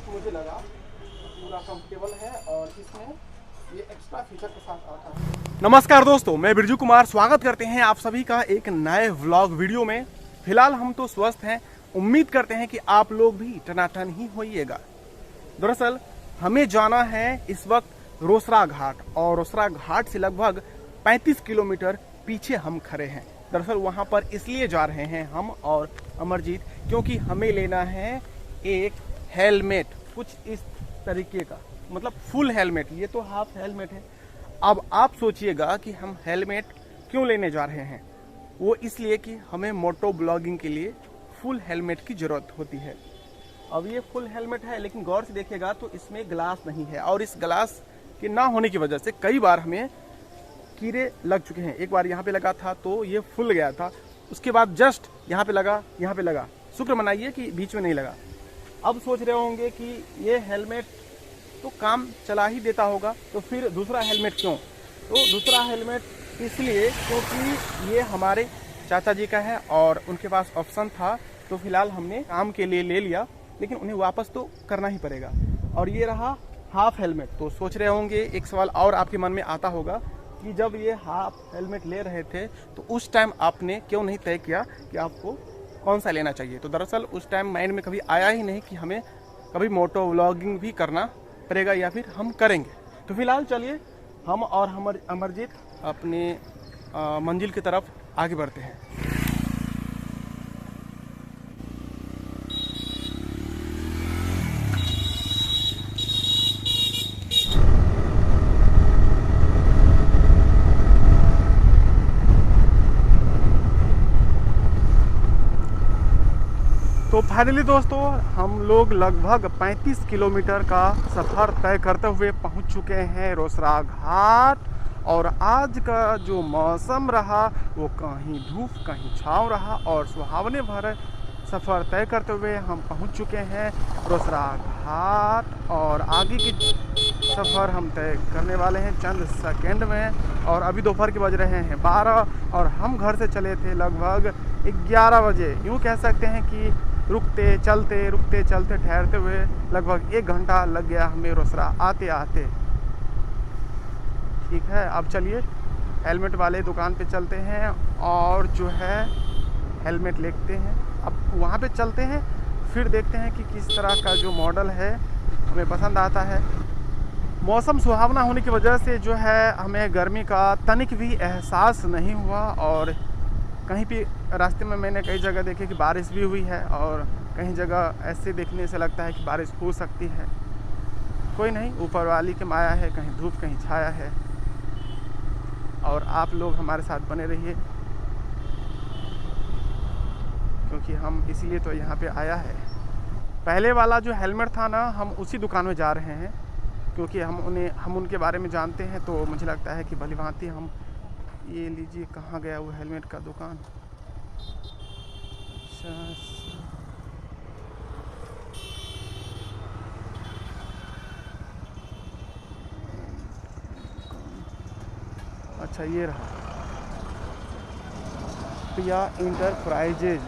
मुझे लगा पूरा कंफर्टेबल है और इसमें ये एक्स्ट्रा फीचर के साथ आता है। नमस्कार दोस्तों, मैं बिरजू कुमार स्वागत करते हैं आप सभी का एक नए व्लॉग वीडियो में। फिलहाल हम तो स्वस्थ हैं, उम्मीद करते हैं कि आप लोग भी टनाटन ही होइएगा। दरअसल हमें जाना है इस वक्त रोसड़ा घाट, और रोसड़ा घाट से लगभग 35 किलोमीटर पीछे हम खड़े हैं। दरअसल वहां पर इसलिए जा रहे हैं हम और अमरजीत, क्योंकि हमें लेना है एक हेलमेट, कुछ इस तरीके का, मतलब फुल हेलमेट। ये तो हाफ हेलमेट है। अब आप सोचिएगा कि हम हेलमेट क्यों लेने जा रहे हैं। वो इसलिए कि हमें मोटो ब्लॉगिंग के लिए फुल हेलमेट की जरूरत होती है। अब ये फुल हेलमेट है, लेकिन गौर से देखिएगा तो इसमें ग्लास नहीं है, और इस ग्लास के ना होने की वजह से कई बार हमें कीड़े लग चुके हैं। एक बार यहाँ पे लगा था तो ये फुल गया था, उसके बाद जस्ट यहाँ पे लगा। शुक्र मनाइए कि बीच में नहीं लगा। अब सोच रहे होंगे कि ये हेलमेट तो काम चला ही देता होगा, तो फिर दूसरा हेलमेट क्यों? तो दूसरा हेलमेट इसलिए क्योंकि ये हमारे चाचा जी का है और उनके पास ऑप्शन था, तो फिलहाल हमने काम के लिए ले लिया, लेकिन उन्हें वापस तो करना ही पड़ेगा। और ये रहा हाफ हेलमेट। तो सोच रहे होंगे, एक सवाल और आपके मन में आता होगा कि जब ये हाफ हेलमेट ले रहे थे तो उस टाइम आपने क्यों नहीं तय किया कि आपको कौन सा लेना चाहिए। तो दरअसल उस टाइम माइंड में कभी आया ही नहीं कि हमें कभी मोटो व्लॉगिंग भी करना पड़ेगा या फिर हम करेंगे। तो फिलहाल चलिए हम और अमरजीत अपने मंजिल की तरफ आगे बढ़ते हैं। तो फाइनली दोस्तों, हम लोग लगभग 35 किलोमीटर का सफ़र तय करते हुए पहुंच चुके हैं रोसड़ा घाट। और आज का जो मौसम रहा वो कहीं धूप कहीं छाँव रहा, और सुहावने भरे सफ़र तय करते हुए हम पहुंच चुके हैं रोसड़ा घाट। और आगे की सफ़र हम तय करने वाले हैं चंद सेकेंड में। और अभी दोपहर के बज रहे हैं 12, और हम घर से चले थे लगभग 11 बजे। यूँ कह सकते हैं कि रुकते चलते ठहरते हुए लगभग 1 घंटा लग गया हमें रोसड़ा आते आते। ठीक है, अब चलिए हेलमेट वाले दुकान पे चलते हैं और जो है हेलमेट लेते हैं। अब वहाँ पे चलते हैं, फिर देखते हैं कि किस तरह का जो मॉडल है हमें पसंद आता है। मौसम सुहावना होने की वजह से जो है हमें गर्मी का तनिक भी एहसास नहीं हुआ। और कहीं भी रास्ते में मैंने कई जगह देखे कि बारिश भी हुई है, और कहीं जगह ऐसे देखने से लगता है कि बारिश हो सकती है। कोई नहीं, ऊपर वाली की माया है, कहीं धूप कहीं छाया है। और आप लोग हमारे साथ बने रहिए, क्योंकि हम इसीलिए तो यहाँ पे आया है। पहले वाला जो हेलमेट था ना, हम उसी दुकान में जा रहे हैं, क्योंकि हम उनके बारे में जानते हैं। तो मुझे लगता है कि भलीभांति हम ये लीजिए, कहाँ गया वो हेलमेट का दुकान। अच्छा, ये रहा प्रिया इंटरप्राइजेज।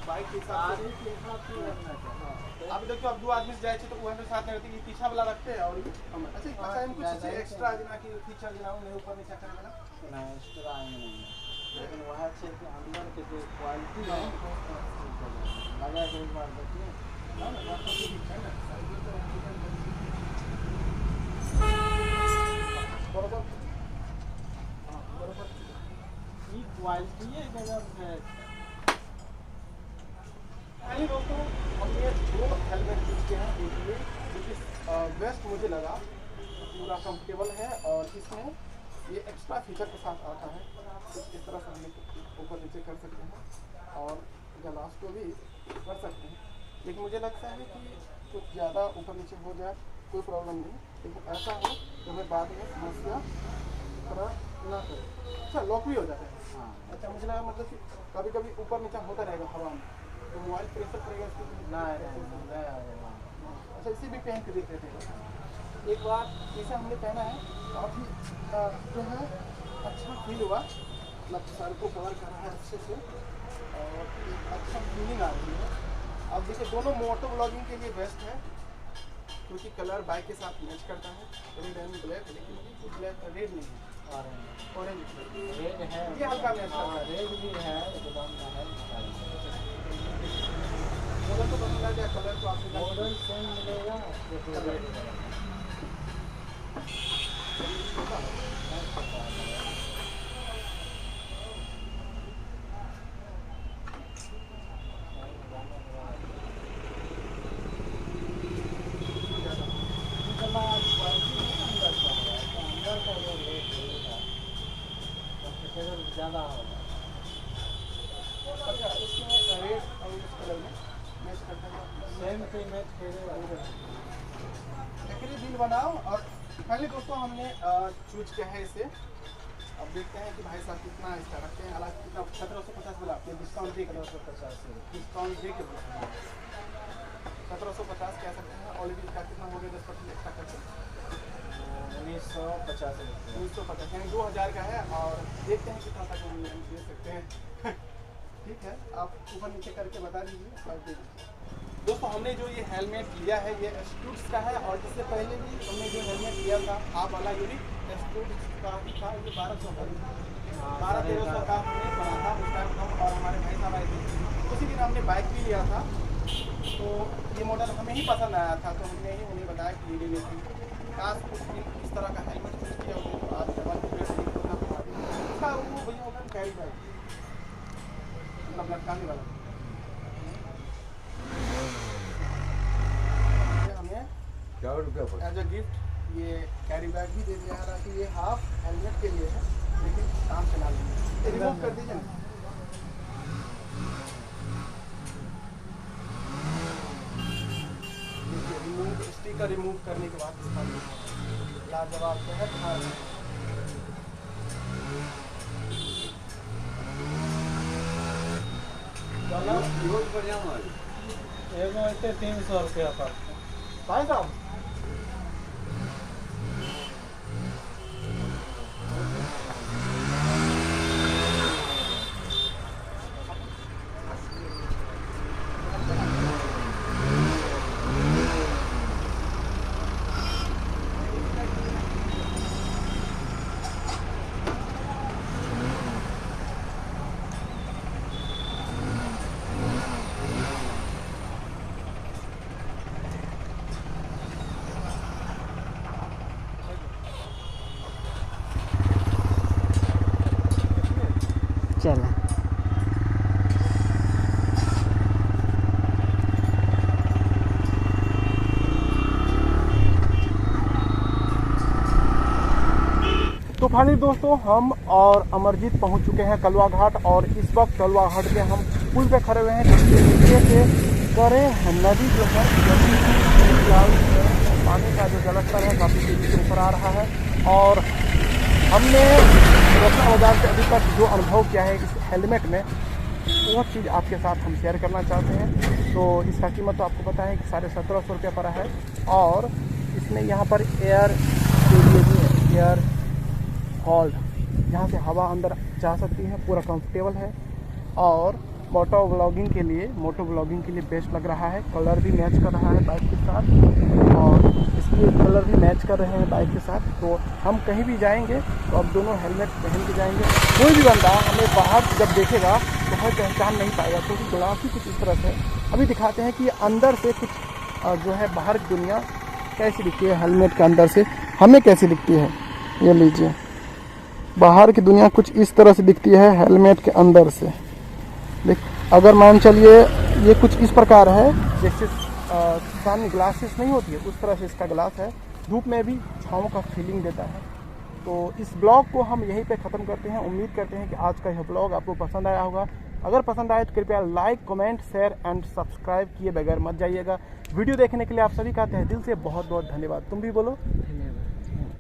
बाइक के हिसाब से आप देखो, अब 2 आदमी जाए तो वो हमें साथ में रहती है, पीछा वाला रखते हैं। और अच्छा हम कुछ एक्स्ट्रा जना की फीचर जना नहीं ऊपर नीचे करे वाला ना एक्स्ट्रा नहीं, लेकिन वह है कि अंदर के जो क्वालिटी है लगा के एक बार देखिए ना ना बात तो ठीक है ना। बराबर बराबर ये क्वालिटी है, जगह फाइनली दोस्तों हमने दो हेलमेट यूज किए हैं, एक ये जो बेस्ट मुझे लगा, पूरा कंफर्टेबल है और इसमें ये एक्स्ट्रा फीचर के साथ आता है। कुछ इस तरह से हम ऊपर नीचे कर सकते हैं और ग्लास को भी कर सकते हैं, लेकिन मुझे लगता है कि कुछ ज़्यादा ऊपर नीचे हो जाए कोई प्रॉब्लम नहीं, लेकिन ऐसा हो तो हमें बाद में समस्या खड़ा ना करे। अच्छा, लॉक भी हो जाता है। हाँ। अच्छा, मुझे लगा मतलब कि कभी कभी ऊपर नीचे होता रहेगा हवा में, तो मोबाइल प्रेशर पड़ेगा इसको ना। अच्छा, इसी भी पहन के देख रहे थे एक बार, इसे हमने पहना है, काफ़ी जो है अच्छा फील हुआ, मतलब सर को कवर कर रहा है अच्छे से और एक अच्छा फीलिंग आ रही है। अब देखिए दोनों मोटो ब्लॉगिंग के लिए बेस्ट है, क्योंकि कलर बाइक के साथ मैच करता है, रेड एंड ब्लैक, लेकिन ब्लैक रेड नहीं है, ऑरेंज रेड है, ये हल्का मैच करता है। रेड भी है, एकदम है, कलर तो बदला गया, कलर तो आपको मॉडल सेम मिलेगा। ज़्यादा होगा। अच्छा, इसमें रेड और इस कलर में मैच करता है, सेम पे मैच करेगा। बिल बनाओ। और पहले दोस्तों हमने चूज किया है इसे, अब देखते हैं कि भाई साहब कितना इसका रखते हैं। हालांकि कितना 1750 बोला आपने, डिस्काउंट दे 1750 डिस्काउंट दे के 1750 कह सकते हैं। ऑलरेडी इसका कितना हो गया, 10% एक्स्ट्रा करके 1950 यानी 2000 का है। और देखते हैं कितना तक हम दे सकते हैं। ठीक है, आप ऊपर नीचे करके बता दीजिए और दे दीजिए। दोस्तों हमने जो ये हेलमेट लिया है ये स्टूट्स का है, और इससे पहले भी हमने जो हेलमेट लिया था हाफ वाला ये भी स्टूट्स का ही था। ये 1200 का 1200-1300 का हमने पड़ा था उस टाइम हम और हमारे भाई साहब आए थे। उसी दिन हमने बाइक भी लिया था, तो ये मॉडल हमें ही पसंद आया था, तो हमने ही उन्हें बताया कि ये ले लेते। काश कुछ दिन इस तरह का हेलमेट चूज किया होते तो आज उसका वो भैया होगा कैरी बैग, मतलब लटकाने वाला। हमें एज ए गिफ्ट ये कैरी बैग भी दे दिया है कि ये हाफ हेलमेट के लिए है, लेकिन काम चला लेंगे। रिमूव कर दीजिए ना। रिमूव स्टिकर रिमूव करने के बाद इसका लाजवाब जो है बढ़िया 300 रुपया भाई साहब। चला तो फाइनली दोस्तों हम और अमरजीत पहुंच चुके हैं कलवा घाट, और इस वक्त कलवा घाट के हम पुल पे खड़े हुए हैं, जिसके नीचे से करे नदी जो है पानी का जो जलस्तर है काफ़ी तेजी से ऊपर आ रहा है। और हमने रत्ना बाजार से अभी तक जो अनुभव किया है इस हेलमेट में, वो चीज़ आपके साथ हम शेयर करना चाहते हैं। तो इसका कीमत तो आपको पता है कि 1750 रुपये पड़ा है, और इसमें यहाँ पर एयर के लिए भी है, एयर होल्ड, जहाँ से हवा अंदर जा सकती है, पूरा कंफर्टेबल है। और मोटो ब्लॉगिंग के लिए बेस्ट लग रहा है। कलर भी मैच कर रहा है बाइक के साथ, और इसके कलर भी मैच कर रहे हैं बाइक के साथ। तो हम कहीं भी जाएंगे तो अब दोनों हेलमेट पहन के जाएंगे। कोई भी बंदा हमें बाहर जब देखेगा तो हमें पहचान नहीं पाएगा, क्योंकि ग्लास ही कुछ इस तरह से। अभी दिखाते हैं कि अंदर से कुछ जो है बाहर की दुनिया कैसी दिखती है, हेलमेट के अंदर से हमें कैसी दिखती है। ये लीजिए, बाहर की दुनिया कुछ इस तरह से दिखती है हेलमेट के अंदर से। अगर मान चलिए ये कुछ इस प्रकार है, जैसे सन ग्लासेस नहीं होती है उस तरह से इसका ग्लास है, धूप में भी छाँव का फीलिंग देता है। तो इस ब्लॉग को हम यहीं पे ख़त्म करते हैं। उम्मीद करते हैं कि आज का यह ब्लॉग आपको पसंद आया होगा। अगर पसंद आए तो कृपया like, comment, share and subscribe किए बगैर मत जाइएगा। वीडियो देखने के लिए आप सभी का तहे दिल से बहुत बहुत धन्यवाद। तुम भी बोलो।